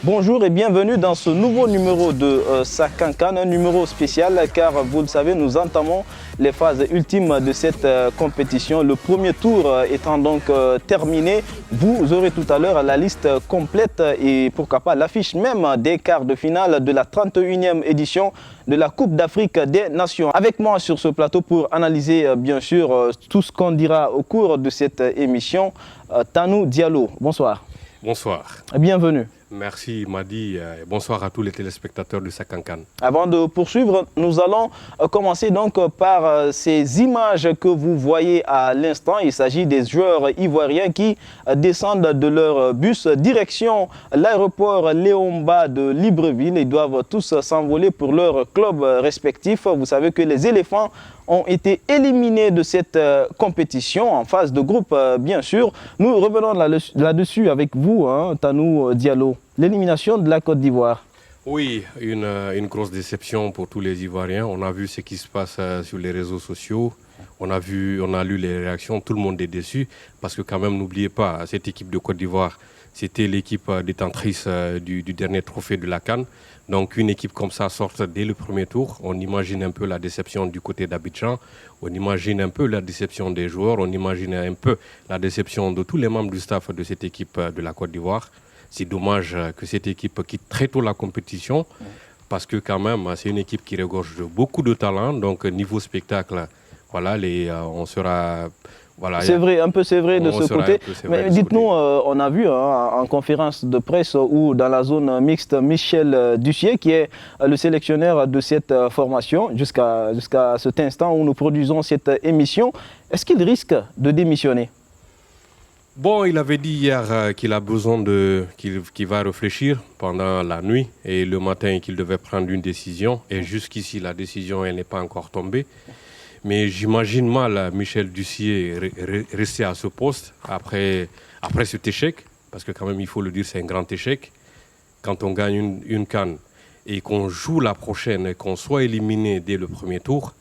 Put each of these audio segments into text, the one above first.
Bonjour et bienvenue dans ce nouveau numéro de Ça Cancane, un numéro spécial car vous le savez, nous entamons les phases ultimes de cette compétition. Le premier tour étant donc terminé, vous aurez tout à l'heure la liste complète et pourquoi pas l'affiche même des quarts de finale de la 31e édition de la Coupe d'Afrique des Nations. Avec moi sur ce plateau pour analyser bien sûr tout ce qu'on dira au cours de cette émission, Tanou Diallo. Bonsoir. Bonsoir. Bienvenue. Merci Madi, bonsoir à tous les téléspectateurs de Ça Cancane. Avant de poursuivre, nous allons commencer donc par ces images que vous voyez à l'instant. Il s'agit des joueurs ivoiriens qui descendent de leur bus direction l'aéroport Léomba de Libreville. Ils doivent tous s'envoler pour leur club respectif. Vous savez que les éléphants ont été éliminés de cette compétition en phase de groupe, bien sûr. Nous revenons là-dessus avec vous, Tanou Diallo. L'élimination de la Côte d'Ivoire. Oui, une grosse déception pour tous les Ivoiriens. On a vu ce qui se passe sur les réseaux sociaux. On a lu les réactions. Tout le monde est déçu parce que quand même, n'oubliez pas, cette équipe de Côte d'Ivoire, c'était l'équipe détentrice du dernier trophée de la CAN. Donc une équipe comme ça sort dès le premier tour. On imagine un peu la déception du côté d'Abidjan. On imagine un peu la déception des joueurs. On imagine un peu la déception de tous les membres du staff de cette équipe de la Côte d'Ivoire. C'est dommage que cette équipe quitte très tôt la compétition parce que quand même, c'est une équipe qui regorge de beaucoup de talent. Donc niveau spectacle, voilà, on sera... Voilà, c'est vrai de ce côté. Mais dites-nous, on a vu en conférence de presse ou dans la zone mixte, Michel Dussier, qui est le sélectionneur de cette formation jusqu'à cet instant où nous produisons cette émission. Est-ce qu'il risque de démissionner? Bon, il avait dit hier qu'il a besoin qu'il va réfléchir pendant la nuit et le matin qu'il devait prendre une décision. Et jusqu'ici, la décision, elle n'est pas encore tombée. Mais j'imagine mal Michel Dussier rester à ce poste après cet échec, parce que quand même, il faut le dire, c'est un grand échec. Quand on gagne une CAN et qu'on joue la prochaine et qu'on soit éliminé dès le premier tour,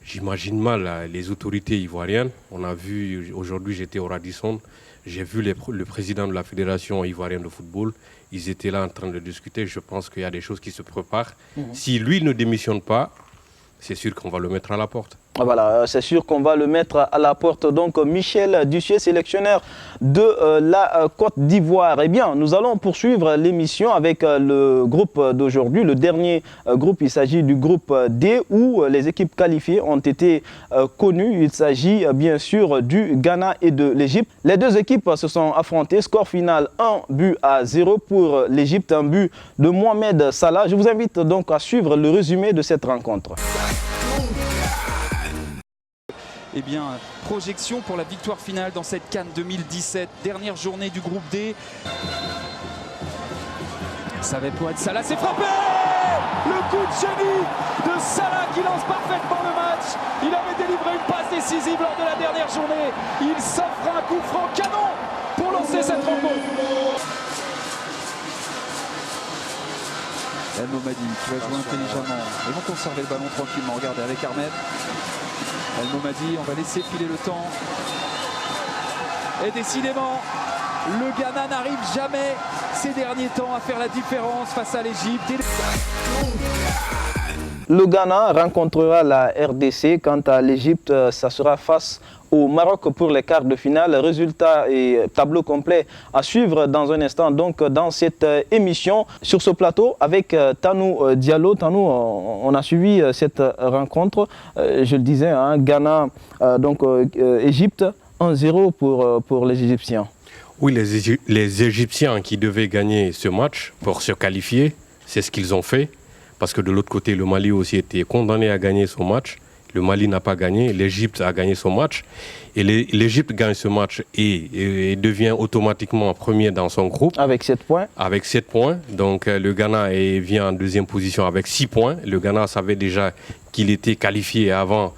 j'imagine mal les autorités ivoiriennes. On a vu, aujourd'hui j'étais au Radisson, j'ai vu le président de la Fédération ivoirienne de football. Ils étaient là en train de discuter. Je pense qu'il y a des choses qui se préparent. Si lui ne démissionne pas, c'est sûr qu'on va le mettre à la porte. Voilà, c'est sûr qu'on va le mettre à la porte. Donc, Michel Dussier, sélectionneur de la Côte d'Ivoire. Eh bien, nous allons poursuivre l'émission avec le groupe d'aujourd'hui. Le dernier groupe, il s'agit du groupe D, où les équipes qualifiées ont été connues. Il s'agit bien sûr du Ghana et de l'Égypte. Les deux équipes se sont affrontées. Score final 1-0 pour l'Égypte, un but de Mohamed Salah. Je vous invite donc à suivre le résumé de cette rencontre. Eh bien, projection pour la victoire finale dans cette CAN 2017, dernière journée du groupe D. Ça va pour être Salah, c'est frappé! Le coup de génie de Salah qui lance parfaitement le match. Il avait délivré une passe décisive lors de la dernière journée. Il s'offre un coup franc canon pour lancer cette rencontre. El Momadi qui va jouer intelligemment. Ils vont conserver le ballon tranquillement. Regardez avec Ahmed. El Momadi, on va laisser filer le temps. Et décidément, le Ghana n'arrive jamais ces derniers temps à faire la différence face à l'Égypte. Le Ghana rencontrera la RDC. Quant à l'Égypte, ça sera face au Maroc pour les quarts de finale. Résultat et tableau complet à suivre dans un instant donc dans cette émission sur ce plateau avec Tanou Diallo. Tanou, on a suivi cette rencontre, je le disais, Ghana, donc Égypte, 1-0 pour les Égyptiens. Oui, les Égyptiens qui devaient gagner ce match pour se qualifier, c'est ce qu'ils ont fait. Parce que de l'autre côté, le Mali aussi était condamné à gagner son match. Le Mali n'a pas gagné, l'Égypte a gagné son match. Et l'Égypte gagne ce match et devient automatiquement premier dans son groupe. Avec 7 points. Avec 7 points. Donc le Ghana vient en deuxième position avec 6 points. Le Ghana savait déjà qu'il était qualifié avant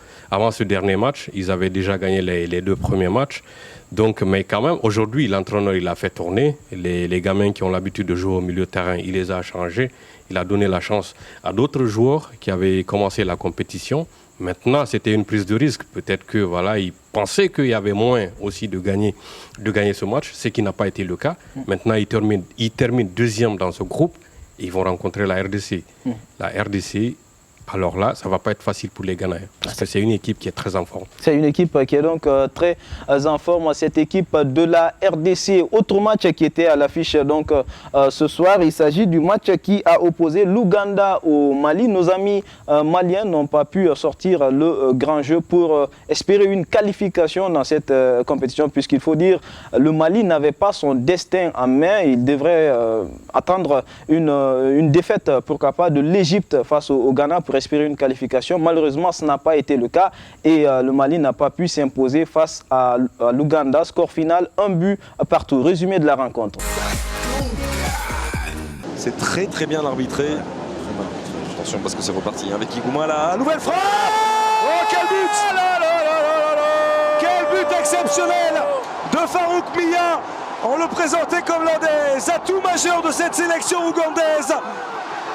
ce dernier match. Ils avaient déjà gagné les 2 premiers matchs. Donc, mais quand même, aujourd'hui, l'entraîneur, il a fait tourner. Les gamins qui ont l'habitude de jouer au milieu de terrain, il les a changés. Il a donné la chance à d'autres joueurs qui avaient commencé la compétition. Maintenant, c'était une prise de risque. Peut-être que voilà, il pensait qu'il y avait moins aussi de gagner ce match, ce qui n'a pas été le cas. Maintenant, il termine deuxième dans ce groupe et ils vont rencontrer la RDC. La RDC, alors là, ça ne va pas être facile pour les Ghanéens parce que c'est une équipe qui est très en forme. C'est une équipe qui est donc très en forme, cette équipe de la RDC. Autre match qui était à l'affiche donc ce soir, il s'agit du match qui a opposé l'Ouganda au Mali. Nos amis maliens n'ont pas pu sortir le grand jeu pour espérer une qualification dans cette compétition, puisqu'il faut dire le Mali n'avait pas son destin en main. Il devrait attendre une défaite, pourquoi pas, de l'Égypte face au Ghana pour espérer une qualification. Malheureusement, ce n'a pas été le cas et le Mali n'a pas pu s'imposer face à l'Ouganda. Score final, 1 but partout. Résumé de la rencontre. C'est très très bien arbitré. Attention parce que c'est reparti avec Igouma, la nouvelle frappe. Oh, quel but! Quel but exceptionnel de Farouk Mia. On le présentait comme l'un des atouts majeurs de cette sélection ougandaise.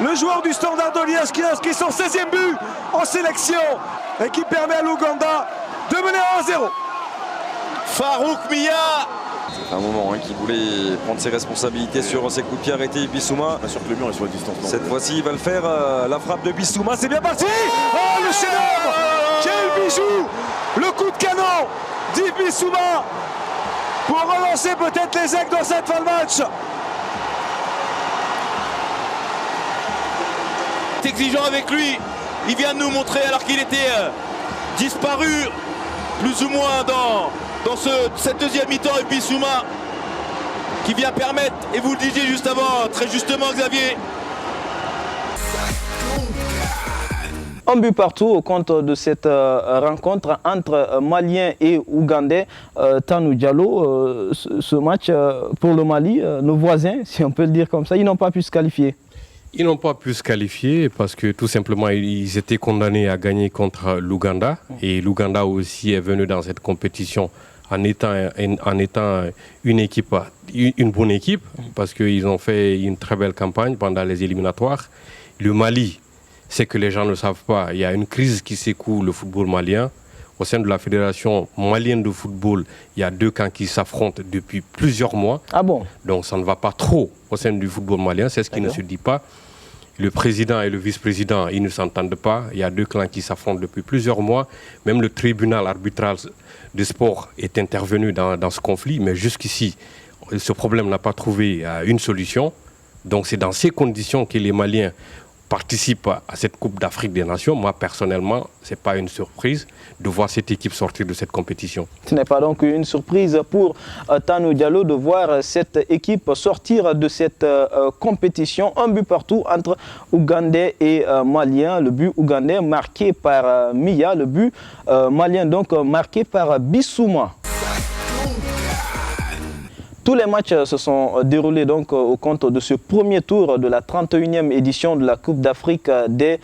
Le joueur du Standard de Liège qui inscrit son 16e but en sélection et qui permet à l'Ouganda de mener 1-0. Farouk Mia. C'est un moment qui voulait prendre ses responsabilités sur ses coups de pied arrêtés. Bissouma. Sur le mur et sur la distance. Cette fois-ci, il va le faire. La frappe de Bissouma, c'est bien parti. Oh, le chef-d'œuvre. Quel bijou. Le coup de canon d'Yves Bissouma pour relancer peut-être les aigles dans cette fin de match. Exigeant avec lui, il vient de nous montrer alors qu'il était disparu plus ou moins dans cette deuxième mi-temps, et puis Bissouma qui vient permettre, et vous le disiez juste avant, très justement Xavier. Un but partout au compte de cette rencontre entre Maliens et Ougandais. Tanou Diallo, ce match pour le Mali, nos voisins, si on peut le dire comme ça, ils n'ont pas pu se qualifier. Ils n'ont pas pu se qualifier parce que tout simplement ils étaient condamnés à gagner contre l'Ouganda. Et l'Ouganda aussi est venu dans cette compétition en étant une bonne équipe parce qu'ils ont fait une très belle campagne pendant les éliminatoires. Le Mali, c'est que les gens ne savent pas, il y a une crise qui secoue le football malien. Au sein de la Fédération malienne de football, il y a 2 camps qui s'affrontent depuis plusieurs mois. Ah bon? Donc ça ne va pas trop au sein du football malien, c'est ce qui ne se dit pas. Le président et le vice-président, ils ne s'entendent pas. Il y a 2 clans qui s'affrontent depuis plusieurs mois. Même le tribunal arbitral de sport est intervenu dans ce conflit. Mais jusqu'ici, ce problème n'a pas trouvé une solution. Donc c'est dans ces conditions que les Maliens participent à cette Coupe d'Afrique des Nations. Moi, personnellement, ce n'est pas une surprise de voir cette équipe sortir de cette compétition. Ce n'est pas donc une surprise pour Tanou Diallo de voir cette équipe sortir de cette compétition. Un but partout entre Ougandais et Maliens. Le but ougandais marqué par Mia, le but malien donc marqué par Bissouma. Tous les matchs se sont déroulés donc au compte de ce premier tour de la 31e édition de la Coupe d'Afrique des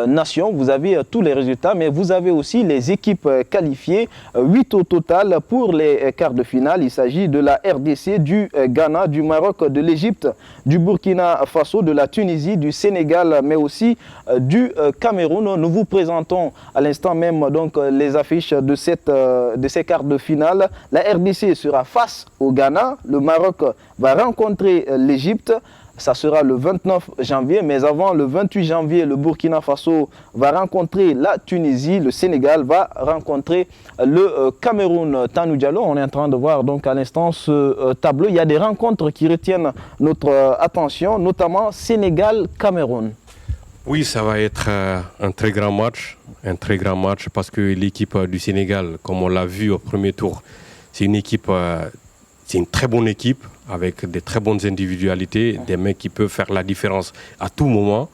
Nations. Vous avez tous les résultats, mais vous avez aussi les équipes qualifiées, 8 au total pour les quarts de finale. Il s'agit de la RDC, du Ghana, du Maroc, de l'Égypte, du Burkina Faso, de la Tunisie, du Sénégal, mais aussi du Cameroun. Nous vous présentons à l'instant même donc les affiches de ces quarts de finale. La RDC sera face au Ghana. Le Maroc va rencontrer l'Égypte, ça sera le 29 janvier, mais avant le 28 janvier, le Burkina Faso va rencontrer la Tunisie, le Sénégal va rencontrer le Cameroun. Tanou Diallo, on est en train de voir donc à l'instant ce tableau. Il y a des rencontres qui retiennent notre attention, notamment Sénégal-Cameroun. Oui, ça va être un très grand match parce que l'équipe du Sénégal, comme on l'a vu au premier tour, c'est une très bonne équipe avec des très bonnes individualités, des mecs qui peuvent faire la différence à tout moment.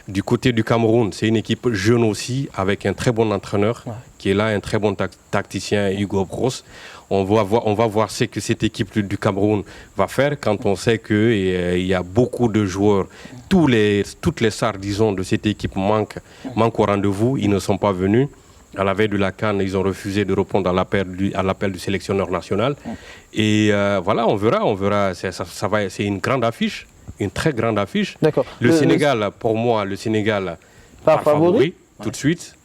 Du côté du Cameroun, c'est une équipe jeune aussi, avec un très bon entraîneur qui est là, un très bon tacticien, Hugo Broos. On va voir ce que cette équipe du Cameroun va faire quand on sait qu'il y a beaucoup de joueurs. Toutes les stars, disons, de cette équipe manquent au rendez-vous. Ils ne sont pas venus. À la veille de la CAN, ils ont refusé de répondre à l'appel du sélectionneur national. Et voilà, on verra. C'est une grande affiche, une très grande affiche. Le Sénégal, pour moi, le Sénégal par favori tout de suite.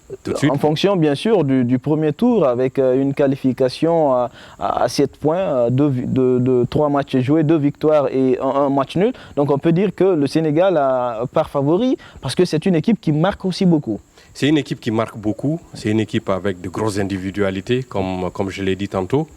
En fonction, bien sûr, du premier tour, avec une qualification à 7 points, de 3 matchs joués, 2 victoires et un match nul. Donc on peut dire que le Sénégal a par favori, parce que c'est une équipe qui marque aussi beaucoup. C'est une équipe qui marque beaucoup, c'est une équipe avec de grosses individualités, comme je l'ai dit tantôt.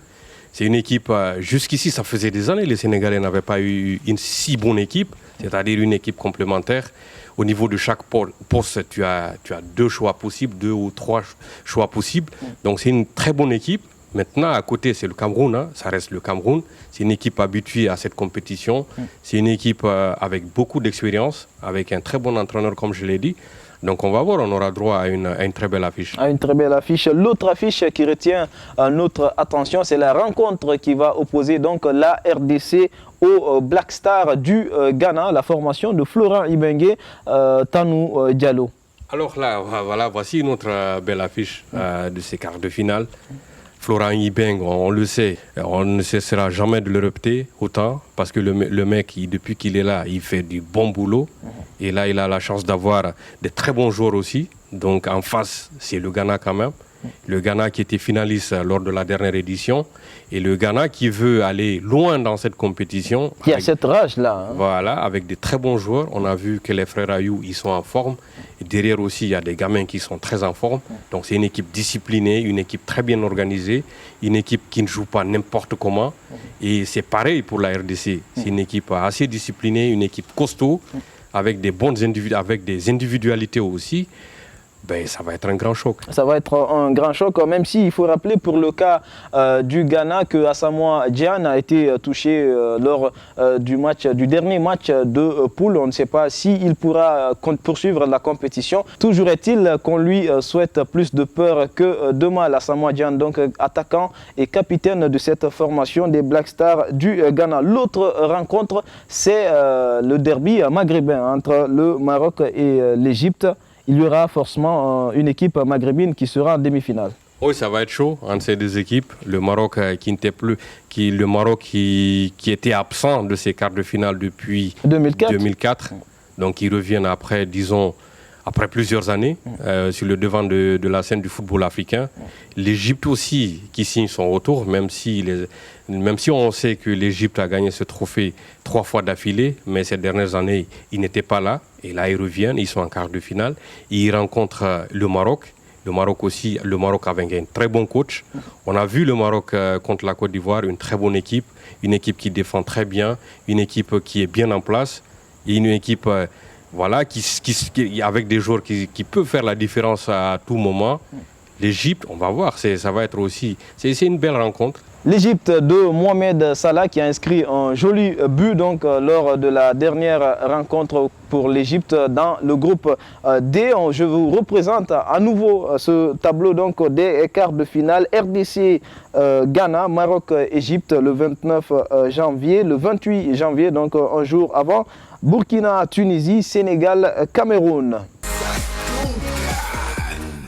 C'est une équipe, jusqu'ici, ça faisait des années, les Sénégalais n'avaient pas eu une si bonne équipe, c'est-à-dire une équipe complémentaire. Au niveau de chaque poste, tu as 2 choix possibles, 2 ou 3 choix possibles. Donc c'est une très bonne équipe. Maintenant, à côté, c'est le Cameroun, hein, ça reste le Cameroun. C'est une équipe habituée à cette compétition. C'est une équipe avec beaucoup d'expérience, avec un très bon entraîneur, comme je l'ai dit. Donc on va voir, on aura droit à une très belle affiche. À une très belle affiche. L'autre affiche qui retient notre attention, c'est la rencontre qui va opposer donc la RDC au Black Star du Ghana, la formation de Florent Ibenge, Tanou Diallo. Alors là, voilà, voici une autre belle affiche de ces quarts de finale. Florent Ibenge, on le sait, on ne cessera jamais de le répéter autant, parce que le mec, depuis qu'il est là, il fait du bon boulot. Et là, il a la chance d'avoir de très bons joueurs aussi. Donc en face, c'est le Ghana quand même. Le Ghana qui était finaliste lors de la dernière édition. Et le Ghana qui veut aller loin dans cette compétition. Il y a cette rage-là. Hein. Voilà, avec de très bons joueurs. On a vu que les frères Ayou, ils sont en forme. Et derrière aussi, il y a des gamins qui sont très en forme. Donc c'est une équipe disciplinée, une équipe très bien organisée, une équipe qui ne joue pas n'importe comment. Et c'est pareil pour la RDC. C'est une équipe assez disciplinée, une équipe costaud, avec des individualités aussi. Ben, ça va être un grand choc. Ça va être un grand choc, même s'il faut rappeler pour le cas du Ghana que Asamoah Gyan a été touché lors du dernier match de poule. On ne sait pas s'il pourra poursuivre la compétition. Toujours est-il qu'on lui souhaite plus de peur que de mal. Asamoah Gyan, donc attaquant et capitaine de cette formation des Black Stars du Ghana. L'autre rencontre, c'est le derby maghrébin entre le Maroc et l'Égypte. Il y aura forcément une équipe maghrébine qui sera en demi-finale. Oui, ça va être chaud entre ces deux équipes. Le Maroc qui était absent de ces quarts de finale depuis 2004. Donc ils reviennent après, disons, après plusieurs années sur le devant de la scène du football africain. L'Égypte aussi qui signe son retour, même si on sait que l'Égypte a gagné ce trophée 3 fois d'affilée, mais ces dernières années, ils n'étaient pas là. Et là, ils reviennent, ils sont en quart de finale. Ils rencontrent le Maroc. Le Maroc aussi, le Maroc avec un très bon coach. On a vu le Maroc contre la Côte d'Ivoire, une très bonne équipe, une équipe qui défend très bien, une équipe qui est bien en place, et une équipe voilà, avec des joueurs qui peuvent faire la différence à tout moment. L'Égypte, on va voir, ça va être aussi, c'est une belle rencontre. L'Égypte de Mohamed Salah qui a inscrit un joli but donc, lors de la dernière rencontre pour l'Égypte dans le groupe D. Je vous représente à nouveau ce tableau donc, des quarts de finale. RDC Ghana, Maroc, Égypte le 29 janvier, le 28 janvier, donc un jour avant. Burkina, Tunisie, Sénégal, Cameroun.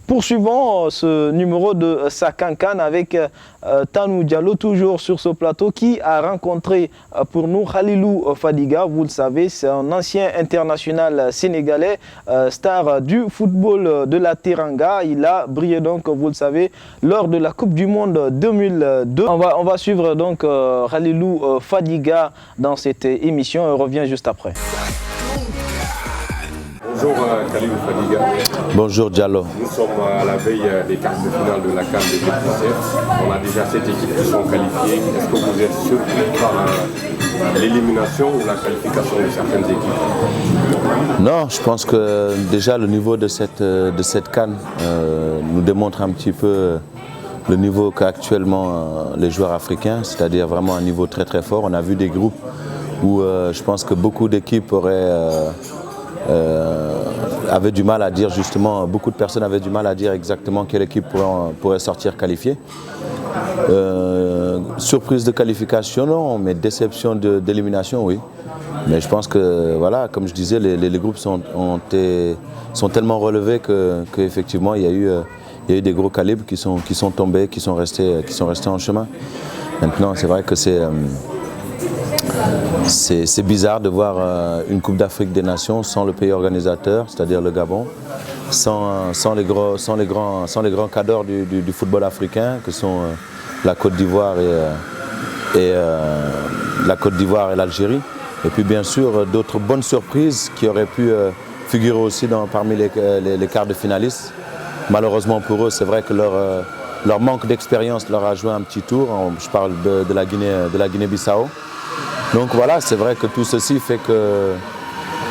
Poursuivons ce numéro de Sakankan avec Tanou Diallo, toujours sur ce plateau, qui a rencontré pour nous Khalilou Fadiga. Vous le savez, c'est un ancien international sénégalais, star du football de la Teranga. Il a brillé donc, vous le savez, lors de la Coupe du Monde 2002. On va suivre donc Khalilou Fadiga dans cette émission et on revient juste après. Bonjour Khalilou Fadiga. Bonjour Diallo. Nous sommes à la veille des quarts de finale de la CAN 2017. On a déjà 7 équipes qui sont qualifiées. Est-ce que vous êtes surpris par l'élimination ou la qualification de certaines équipes? Non, je pense que déjà le niveau de cette CAN nous démontre un petit peu le niveau qu'actuellement les joueurs africains, c'est-à-dire vraiment un niveau très très fort. On a vu des groupes où je pense que beaucoup d'équipes avaient du mal à dire justement, beaucoup de personnes avaient du mal à dire exactement quelle équipe pourrait sortir qualifiée. Surprise de qualification, non, mais déception d'élimination, oui. Mais je pense que, voilà, comme je disais, les groupes sont tellement relevés qu'effectivement, il y a eu des gros calibres qui sont tombés, qui sont restés en chemin. Maintenant, c'est vrai que c'est bizarre de voir une Coupe d'Afrique des Nations sans le pays organisateur, c'est-à-dire le Gabon, sans les grands cadors du football africain, que sont la Côte d'Ivoire et l'Algérie. Et puis bien sûr d'autres bonnes surprises qui auraient pu figurer aussi parmi les quarts de finalistes. Malheureusement pour eux, c'est vrai que leur manque d'expérience leur a joué un petit tour. Je parle de la Guinée-Bissau. Donc voilà, c'est vrai que tout ceci fait que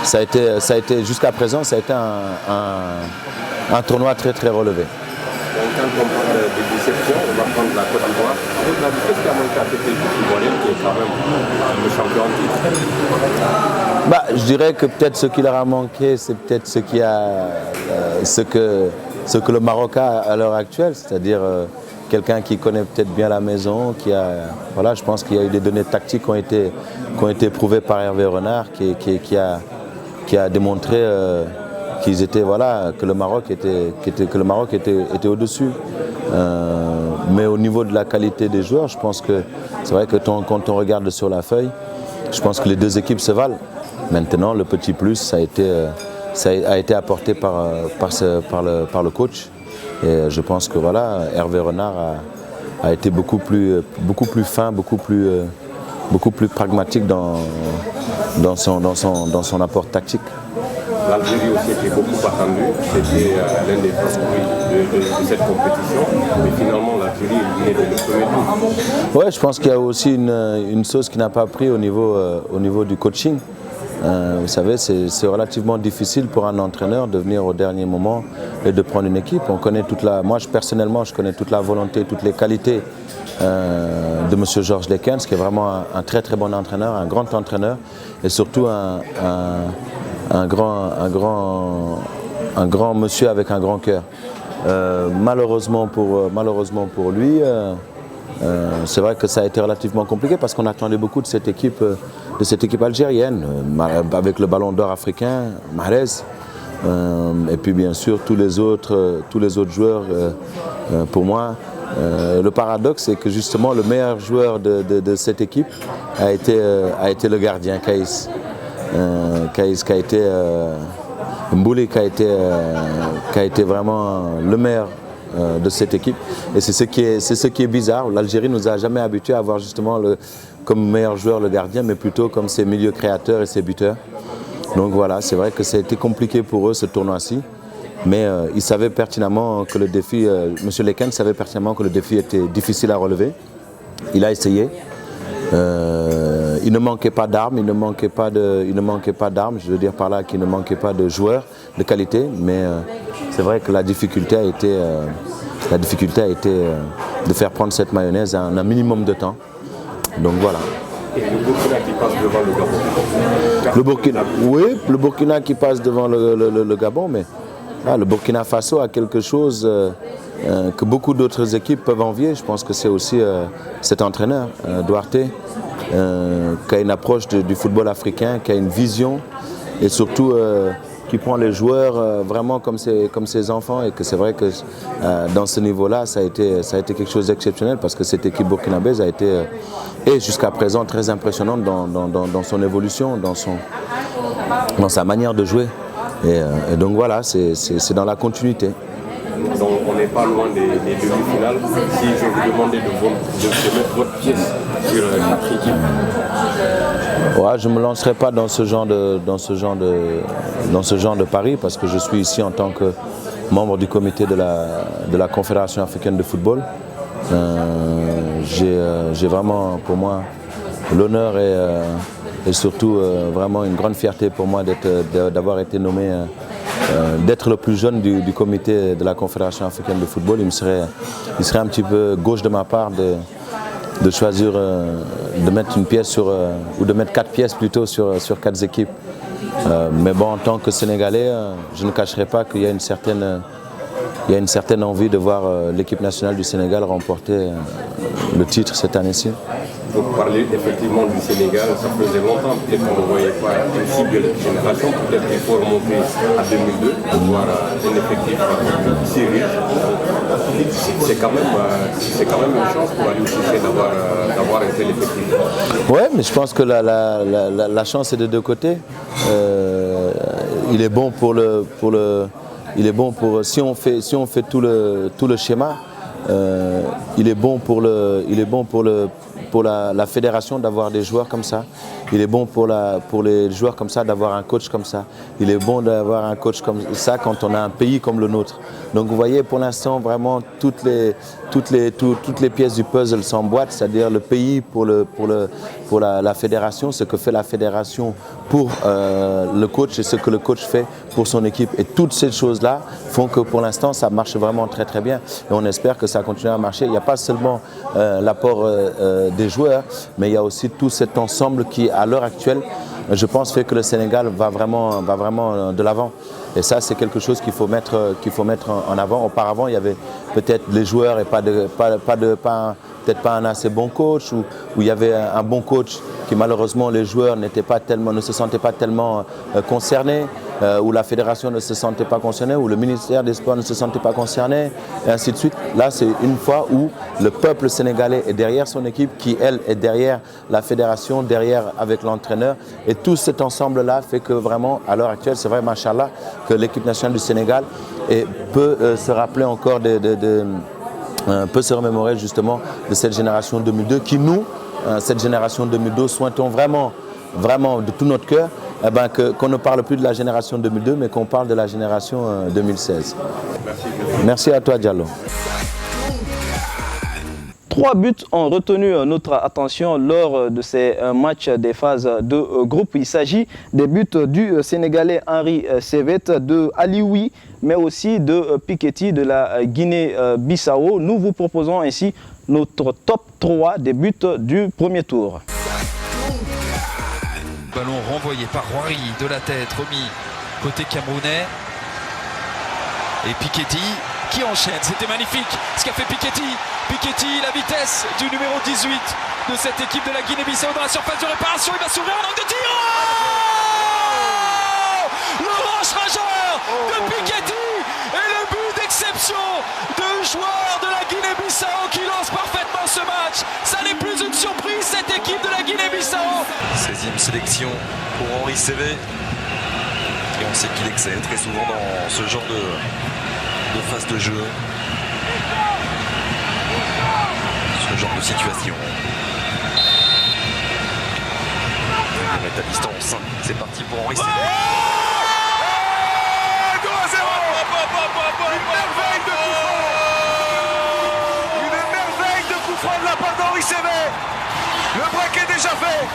ça a été jusqu'à présent, ça a été un tournoi très très relevé. Donc quand on parle de déception, on va prendre la Côte d'Ivoire. À votre avis, qu'est-ce qui a manqué à cette équipe ivoirienne qui est quand même le champion en titre? Je dirais que peut-être ce qui leur a manqué, c'est peut-être ce que le Maroc a à l'heure actuelle, c'est-à-dire quelqu'un qui connaît peut-être bien la maison, voilà, je pense qu'il y a eu des données tactiques qui ont été prouvées par Hervé Renard, qui a démontré que le Maroc était au-dessus. Mais au niveau de la qualité des joueurs, je pense que c'est vrai que quand on regarde sur la feuille, je pense que les deux équipes se valent. Maintenant, le petit plus, ça a été apporté par le coach. Et je pense que voilà, Hervé Renard a été beaucoup plus fin, beaucoup plus pragmatique dans son apport tactique. L'Algérie aussi était beaucoup attendue, c'était l'un des favoris de cette compétition, mais finalement l'Algérie est éliminée dès le premier tour. Oui, je pense qu'il y a aussi une sauce qui n'a pas pris au niveau du coaching. Vous savez, c'est relativement difficile pour un entraîneur de venir au dernier moment et de prendre une équipe. Moi, personnellement, je connais toute la volonté, toutes les qualités de M. Georges Lekens, qui est vraiment un très très bon entraîneur, un grand entraîneur, et surtout un grand monsieur avec un grand cœur. Malheureusement pour lui, c'est vrai que ça a été relativement compliqué parce qu'on attendait beaucoup de cette équipe algérienne, avec le ballon d'or africain, Mahrez, et puis bien sûr tous les autres joueurs. Pour moi, le paradoxe, c'est que justement le meilleur joueur de cette équipe a été le gardien, Kaïs. Kaïs qui a été Mbouli qui a été vraiment le meilleur de cette équipe. Et c'est ce qui est bizarre. L'Algérie ne nous a jamais habitués à avoir justement comme meilleur joueur le gardien, mais plutôt comme ses milieux créateurs et ses buteurs. Donc voilà, c'est vrai que ça a été compliqué pour eux ce tournoi-ci. Mais ils savaient pertinemment que le défi, M. Lekens savait pertinemment que le défi était difficile à relever. Il a essayé. Il ne manquait pas d'armes, je veux dire par là qu'il ne manquait pas de joueurs de qualité, mais c'est vrai que la difficulté a été de faire prendre cette mayonnaise en un minimum de temps. Donc voilà. Et le Burkina qui passe devant le Gabon. Le Burkina qui passe devant le Gabon, mais le Burkina Faso a quelque chose que beaucoup d'autres équipes peuvent envier. Je pense que c'est aussi cet entraîneur, Duarte, qui a une approche du football africain, qui a une vision et surtout qui prend les joueurs vraiment comme ses enfants, et que c'est vrai que dans ce niveau-là, ça a été quelque chose d'exceptionnel parce que cette équipe burkinabèse a été et jusqu'à présent très impressionnante dans son évolution, dans sa manière de jouer. Et donc voilà, c'est dans la continuité. Donc on n'est pas loin des demi-finales. Si je vous demandais de mettre votre pièce sur notre équipe. Ouais, je ne me lancerai pas dans ce genre de pari parce que je suis ici en tant que membre du comité de la Confédération africaine de football. J'ai vraiment pour moi l'honneur et surtout vraiment une grande fierté pour moi d'avoir été nommé d'être le plus jeune du comité de la Confédération africaine de football, il serait un petit peu gauche de ma part de choisir de mettre une pièce ou de mettre 4 pièces plutôt sur 4 équipes. Mais bon, en tant que Sénégalais, je ne cacherai pas qu'il y a une certaine envie de voir l'équipe nationale du Sénégal remporter le titre cette année-ci. Vous parlez effectivement du Sénégal, ça faisait longtemps, peut-être qu'on ne voyait pas une si belle génération, peut-être qu'il faut remonter à 2002 pour voir un effectif sérieux. C'est quand même une chance pour aller au succès d'avoir un tel effectif. Oui, mais je pense que la chance est de deux côtés. Il est bon si on fait tout le schéma, il est bon pour la fédération d'avoir des joueurs comme ça. Il est bon pour les joueurs comme ça d'avoir un coach comme ça. Il est bon d'avoir un coach comme ça quand on a un pays comme le nôtre. Donc vous voyez, pour l'instant, vraiment, toutes les pièces du puzzle s'emboîtent, c'est-à-dire le pays pour la fédération, ce que fait la fédération pour le coach et ce que le coach fait pour son équipe. Et toutes ces choses-là font que pour l'instant, ça marche vraiment très très bien. Et on espère que ça continue à marcher. Il n'y a pas seulement l'apport des joueurs, mais il y a aussi tout cet ensemble qui, à l'heure actuelle, je pense, fait que le Sénégal va vraiment de l'avant. Et ça, c'est quelque chose qu'il faut mettre en avant. Auparavant, il y avait peut-être les joueurs et peut-être pas un assez bon coach, ou il y avait un bon coach qui malheureusement les joueurs ne se sentaient pas tellement concernés, où la fédération ne se sentait pas concernée, où le ministère des Sports ne se sentait pas concerné, et ainsi de suite. Là, c'est une fois où le peuple sénégalais est derrière son équipe, qui elle est derrière la fédération, derrière avec l'entraîneur. Et tout cet ensemble-là fait que vraiment, à l'heure actuelle, c'est vrai, machallah, que l'équipe nationale du Sénégal peut se rappeler encore peut se remémorer justement de cette génération 2002 qui nous, cette génération 2002, souhaitons vraiment de tout notre cœur qu'on ne parle plus de la génération 2002 mais qu'on parle de la génération 2016. Merci à toi Diallo. 3 buts ont retenu notre attention lors de ces matchs des phases de groupe. Il s'agit des buts du Sénégalais Henri Saivet, de Alioui, mais aussi de Piketty de la Guinée-Bissau. Nous vous proposons ainsi notre top 3 des buts du premier tour. Ballon renvoyé par Roary de la tête, remis côté camerounais. Et Piketty qui enchaîne, c'était magnifique ce qu'a fait Piketty. Piketty, la vitesse du numéro 18 de cette équipe de la Guinée-Bissau dans la surface de réparation. Il va s'ouvrir en angle de tir. Le manche rageur de Piketty et le but d'exception de joueur de la Guinée-Bissau qui lance parfaitement ce match. Ça n'est plus une surprise, cette équipe de la Guinée-Bissau. 16e sélection pour Henri Saivet. Et on sait qu'il excelle très souvent dans ce genre de phase de jeu. Ce genre de situation. Il est à distance. C'est parti pour Henri Saivet. Une merveille de coup franc de la part d'Henri Saivet. Le break est déjà fait.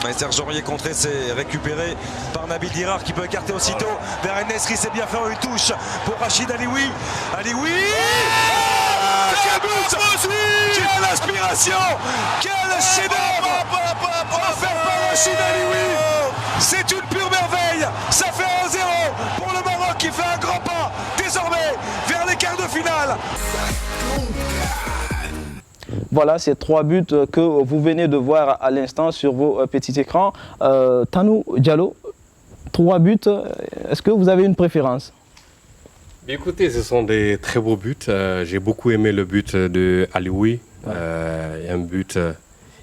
Et Serge Aurier contré, c'est récupéré par Nabil Dirar qui peut écarter aussitôt vers Nesri. C'est bien fait, une touche pour Rachid Alioui. Alioui, quel but! Quelle inspiration! Quel chef-d'œuvre offert par Rachid Alioui! C'est une pure merveille. Ça fait 1-0 pour le Maroc qui fait un grand pas désormais vers les quarts de finale. Voilà ces 3 buts que vous venez de voir à l'instant sur vos petits écrans. Tanou Diallo, 3 buts, est-ce que vous avez une préférence? Écoutez, ce sont des très beaux buts. J'ai beaucoup aimé le but de Alioui. Un but,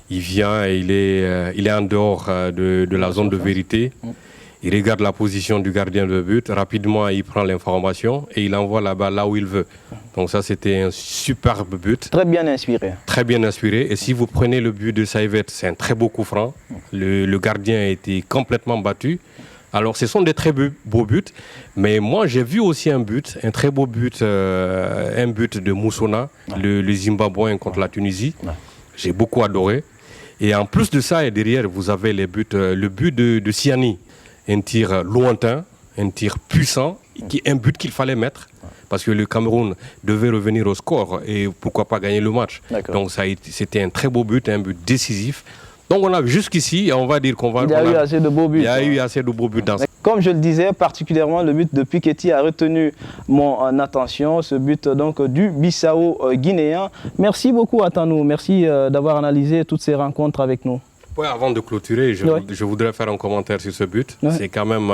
il vient et il est en dehors de la zone de vérité. Il regarde la position du gardien de but, rapidement il prend l'information et il envoie la balle là où il veut. Donc ça c'était un superbe but. Très bien inspiré. Très bien inspiré. Et si vous prenez le but de Saivet, c'est un très beau coup franc. Le gardien a été complètement battu. Alors ce sont des très beaux buts, mais moi j'ai vu aussi un très beau but, un but de Moussona, le Zimbabwéen contre la Tunisie. J'ai beaucoup adoré. Et en plus de ça, et derrière vous avez le but de Siani. Un tir lointain, un tir puissant, un but qu'il fallait mettre. Parce que le Cameroun devait revenir au score et pourquoi pas gagner le match. Donc c'était un très beau but, un but décisif. Donc on a jusqu'ici, on va dire qu'on va... Il y a eu assez de beaux buts. Il y a eu assez de beaux buts dans ça. Comme je le disais, particulièrement le but de Piketty a retenu mon attention, ce but donc du Bissau guinéen. Merci beaucoup Atanou, merci d'avoir analysé toutes ces rencontres avec nous. Ouais, avant de clôturer, je voudrais faire un commentaire sur ce but. Ouais. C'est quand même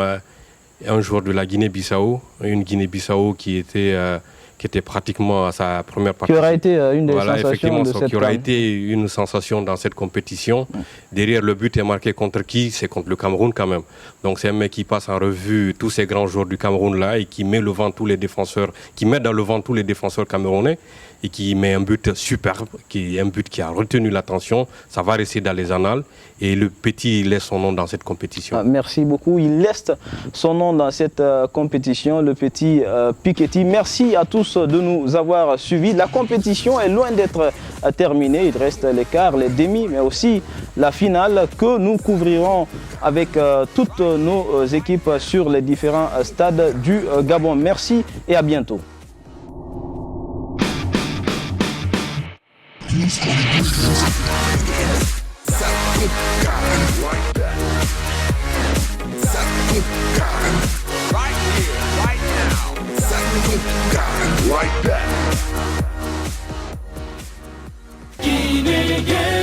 un joueur de la Guinée-Bissau, une Guinée-Bissau qui était pratiquement à sa première partie. Qui aura été une des sensations de cette qui aura été une sensation dans cette compétition. Derrière, le but est marqué contre qui? C'est contre le Cameroun quand même. Donc c'est un mec qui passe en revue tous ces grands joueurs du Cameroun là et qui met le vent tous les défenseurs, qui met dans le vent tous les défenseurs camerounais et qui met un but superbe, un but qui a retenu l'attention. Ça va rester dans les annales et le petit laisse son nom dans cette compétition. Merci beaucoup. Il laisse son nom dans cette compétition, le petit Piketty. Merci à tous de nous avoir suivis. La compétition est loin d'être terminée. Il reste les quarts, les demi, mais aussi la finale que nous couvrirons avec toutes nos équipes sur les différents stades du Gabon. Merci et à bientôt. Guinée.